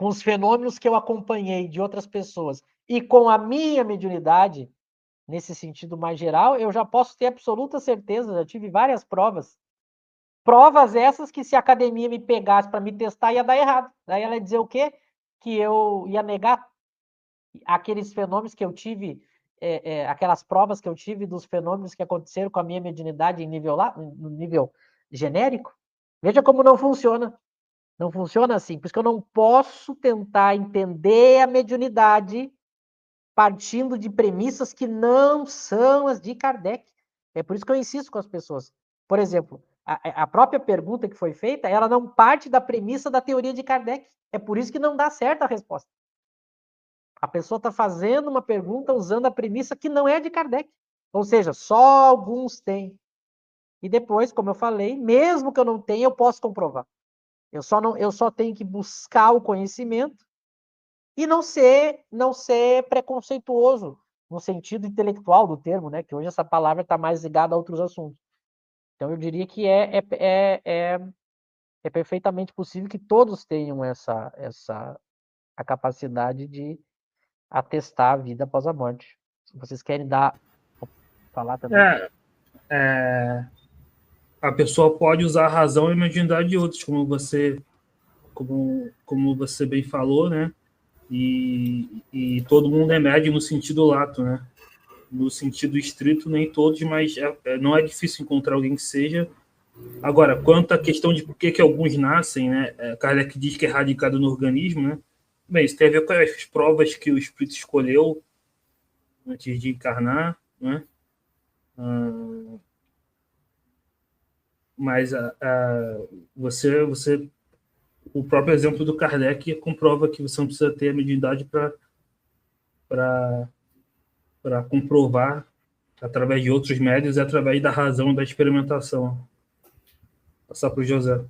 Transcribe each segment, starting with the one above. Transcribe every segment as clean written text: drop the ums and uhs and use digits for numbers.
com os fenômenos que eu acompanhei de outras pessoas e com a minha mediunidade, nesse sentido mais geral, eu já posso ter absoluta certeza, já tive várias provas. Provas essas que se a academia me pegasse para me testar ia dar errado. Daí ela ia dizer o quê? Que eu ia negar aqueles fenômenos que eu tive, aquelas provas que eu tive dos fenômenos que aconteceram com a minha mediunidade em nível lá, no nível genérico. Veja como não funciona. Não funciona assim. Por isso que eu não posso tentar entender a mediunidade partindo de premissas que não são as de Kardec. É por isso que eu insisto com as pessoas. Por exemplo, a própria pergunta que foi feita, ela não parte da premissa da teoria de Kardec. É por isso que não dá certo a resposta. A pessoa está fazendo uma pergunta usando a premissa que não é de Kardec. Ou seja, só alguns têm. E depois, como eu falei, mesmo que eu não tenha, eu posso comprovar. Eu só tenho que buscar o conhecimento e não ser preconceituoso no sentido intelectual do termo, né? Que hoje essa palavra está mais ligada a outros assuntos. Então eu diria que é perfeitamente possível que todos tenham a capacidade de atestar a vida após a morte. Se vocês querem falar também. A pessoa pode usar a razão e a mediunidade de outros, como você bem falou, né? E todo mundo é médio no sentido lato, né? No sentido estrito, nem todos, mas não é difícil encontrar alguém que seja. Agora, quanto à questão de por que alguns nascem, né? Kardec diz que é radicado no organismo, né? Bem, isso tem a ver com as provas que o espírito escolheu antes de encarnar, né? Mas o próprio exemplo do Kardec comprova que você não precisa ter a mediunidade para comprovar através de outros médios e através da razão da experimentação. Passar para o José.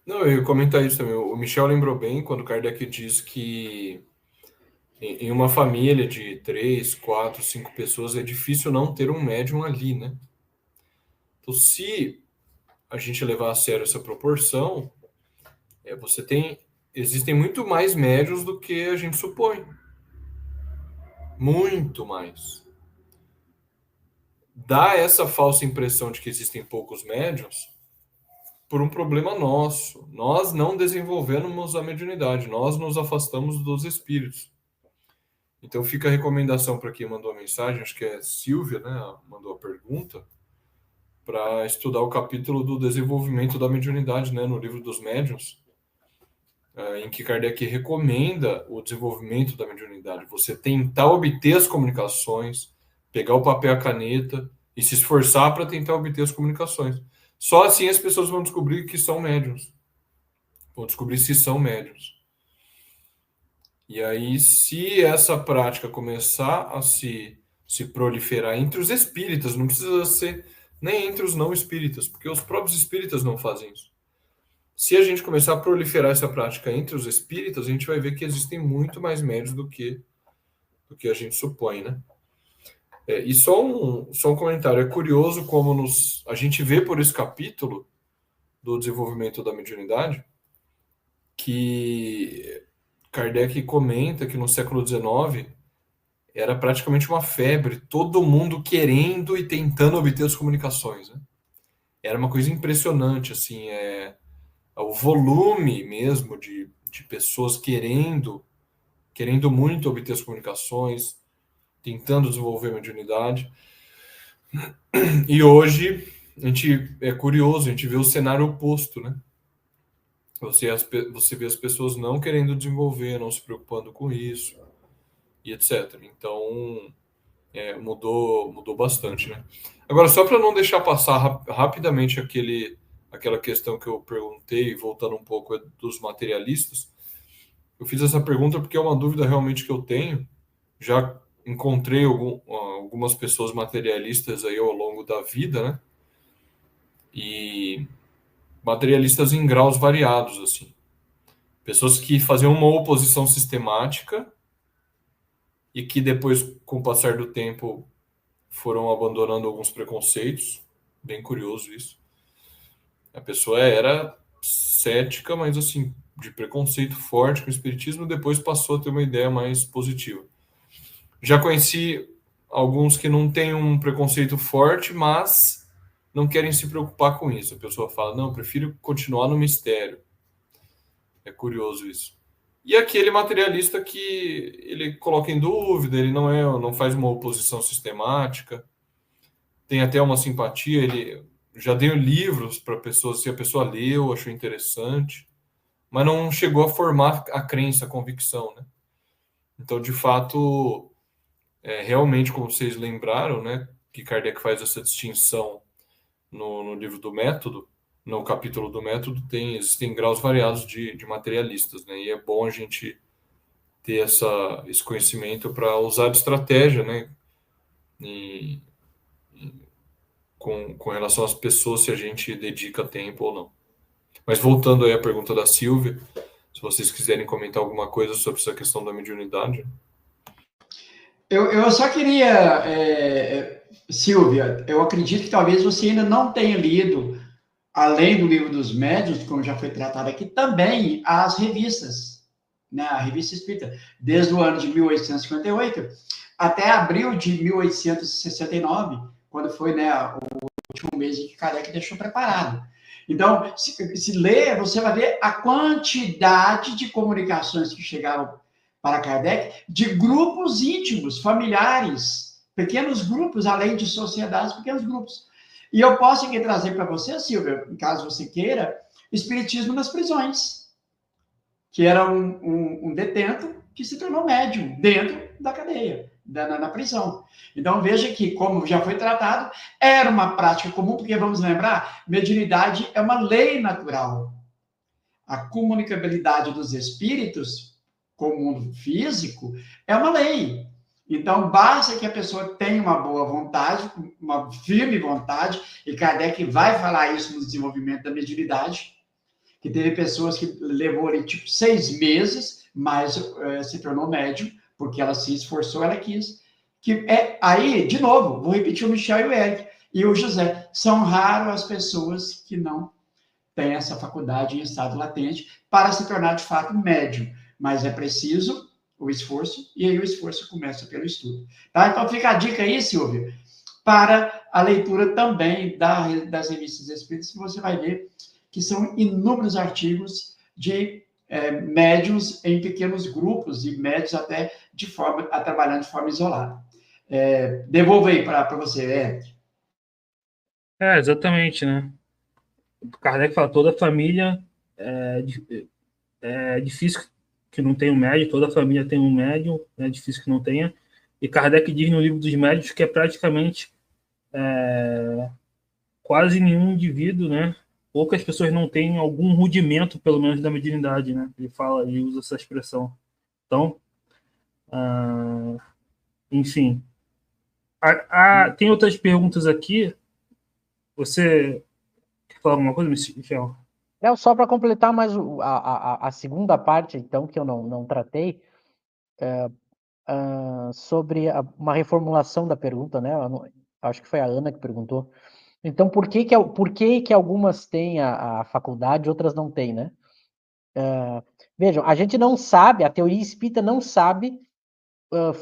Não, eu ia comentar isso também. O Michel lembrou bem quando Kardec diz que em uma família de 3, 4, 5 pessoas é difícil não ter um médium ali, né? Então, se a gente levar a sério essa proporção, existem muito mais médiuns do que a gente supõe. Muito mais. Dá essa falsa impressão de que existem poucos médiuns por um problema nosso. Nós não desenvolvemos a mediunidade, nós nos afastamos dos espíritos. Então fica a recomendação para quem mandou a mensagem, acho que é Silvia, né? Mandou a pergunta, para estudar o capítulo do desenvolvimento da mediunidade, né? No livro dos médiuns, em que Kardec recomenda o desenvolvimento da mediunidade. Você tentar obter as comunicações, pegar o papel e a caneta e se esforçar para tentar obter as comunicações. Só assim as pessoas vão descobrir que são médiuns. Vão descobrir se são médiuns. E aí, se essa prática começar a se proliferar entre os espíritas, não precisa ser nem entre os não espíritas, porque os próprios espíritas não fazem isso. Se a gente começar a proliferar essa prática entre os espíritas, a gente vai ver que existem muito mais médios do que a gente supõe, né? E só um comentário. É curioso como a gente vê por esse capítulo do desenvolvimento da mediunidade que Kardec comenta que no século XIX era praticamente uma febre, todo mundo querendo e tentando obter as comunicações, né? Era uma coisa impressionante, assim, o volume mesmo de pessoas querendo muito obter as comunicações, tentando desenvolver a mediunidade. E hoje, é curioso, a gente vê o cenário oposto, né? Você vê as pessoas não querendo desenvolver, não se preocupando com isso, e etc. Então, mudou bastante, né? Agora, só para não deixar passar rapidamente aquela questão que eu perguntei, voltando um pouco dos materialistas, eu fiz essa pergunta porque é uma dúvida realmente que eu tenho. Já encontrei algumas pessoas materialistas aí ao longo da vida, né? E materialistas em graus variados, assim. Pessoas que faziam uma oposição sistemática e que depois, com o passar do tempo, foram abandonando alguns preconceitos. Bem curioso isso. A pessoa era cética, mas assim, de preconceito forte com o espiritismo, depois passou a ter uma ideia mais positiva. Já conheci alguns que não têm um preconceito forte, mas não querem se preocupar com isso. A pessoa fala, não, prefiro continuar no mistério. É curioso isso. E aquele materialista que ele coloca em dúvida, ele não faz uma oposição sistemática, tem até uma simpatia, ele já deu livros para pessoas, se a pessoa leu, achou interessante, mas não chegou a formar a crença, a convicção, né? Então, de fato, realmente, como vocês lembraram, né, que Kardec faz essa distinção no livro do Método, no capítulo do Método, existem graus variados de materialistas, né? E é bom a gente ter esse conhecimento para usar de estratégia, né? Com relação às pessoas, se a gente dedica tempo ou não. Mas voltando aí à pergunta da Silvia, se vocês quiserem comentar alguma coisa sobre essa questão da mediunidade. Eu só queria, Silvia, eu acredito que talvez você ainda não tenha lido, além do livro dos médiuns, como já foi tratado aqui, também as revistas, né? A Revista Espírita, desde o ano de 1858 até abril de 1869, quando foi, né, o último mês em que Kardec deixou preparado. Então, se ler, você vai ver a quantidade de comunicações que chegaram para Kardec, de grupos íntimos, familiares, pequenos grupos, além de sociedades, pequenos grupos. E eu posso aqui trazer para você, Silvia, caso você queira, Espiritismo nas prisões, que era um detento que se tornou médium dentro da cadeia, na prisão. Então, veja que, como já foi tratado, era uma prática comum, porque, vamos lembrar, mediunidade é uma lei natural. A comunicabilidade dos espíritos com o mundo físico é uma lei. Então, basta que a pessoa tenha uma boa vontade, uma firme vontade, e Kardec vai falar isso no desenvolvimento da mediunidade, que teve pessoas que levou ali, tipo, 6 meses, mas se tornou médium, porque ela se esforçou, ela quis. Aí, de novo, vou repetir o Michel e o Eric, e o José, são raras as pessoas que não têm essa faculdade em estado latente para se tornar, de fato, médium. Mas é preciso o esforço, e aí o esforço começa pelo estudo. Tá? Então, fica a dica aí, Silvia, para a leitura também das revistas espíritas, que você vai ver que são inúmeros artigos de médiuns em pequenos grupos, e médios até trabalhando de forma isolada. Devolvo aí para você, Eric. Exatamente, né? Kardec fala, toda família é difícil que não tenha um médium, toda família tem um médium, é difícil que não tenha. E Kardec diz no livro dos médiuns que é praticamente quase nenhum indivíduo, né? Poucas pessoas não têm algum rudimento, pelo menos, da mediunidade, né? Ele usa essa expressão. Então, enfim. Tem outras perguntas aqui. Você quer falar alguma coisa, Michel? Só para completar mais a segunda parte, então, que eu não tratei, sobre uma reformulação da pergunta, né? Acho que foi a Ana que perguntou. Então, por que algumas têm a faculdade e outras não têm, né? Vejam, a gente não sabe, a teoria espírita não sabe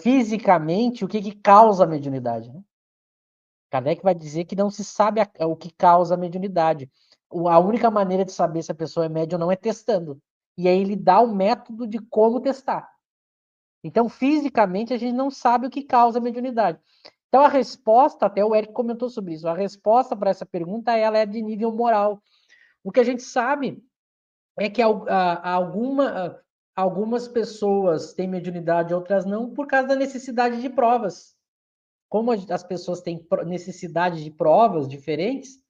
fisicamente o que causa a mediunidade, né? Kardec vai dizer que não se sabe o que causa a mediunidade. A única maneira de saber se a pessoa é médium ou não é testando. E aí ele dá o método de como testar. Então, fisicamente, a gente não sabe o que causa a mediunidade. Então, a resposta, até o Eric comentou sobre isso, a resposta para essa pergunta ela é de nível moral. O que a gente sabe é que algumas pessoas têm mediunidade, outras não, por causa da necessidade de provas. Como as pessoas têm necessidade de provas diferentes,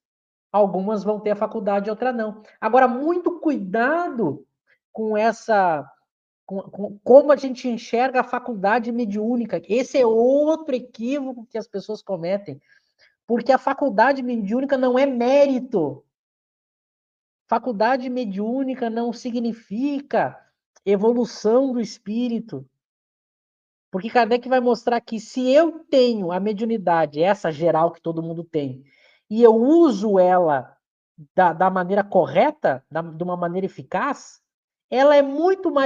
algumas vão ter a faculdade, outras não. Agora, muito cuidado com como a gente enxerga a faculdade mediúnica. Esse é outro equívoco que as pessoas cometem. Porque a faculdade mediúnica não é mérito. Faculdade mediúnica não significa evolução do espírito. Porque Kardec vai mostrar que se eu tenho a mediunidade, essa geral que todo mundo tem, e eu uso ela da maneira correta, de uma maneira eficaz, ela é muito mais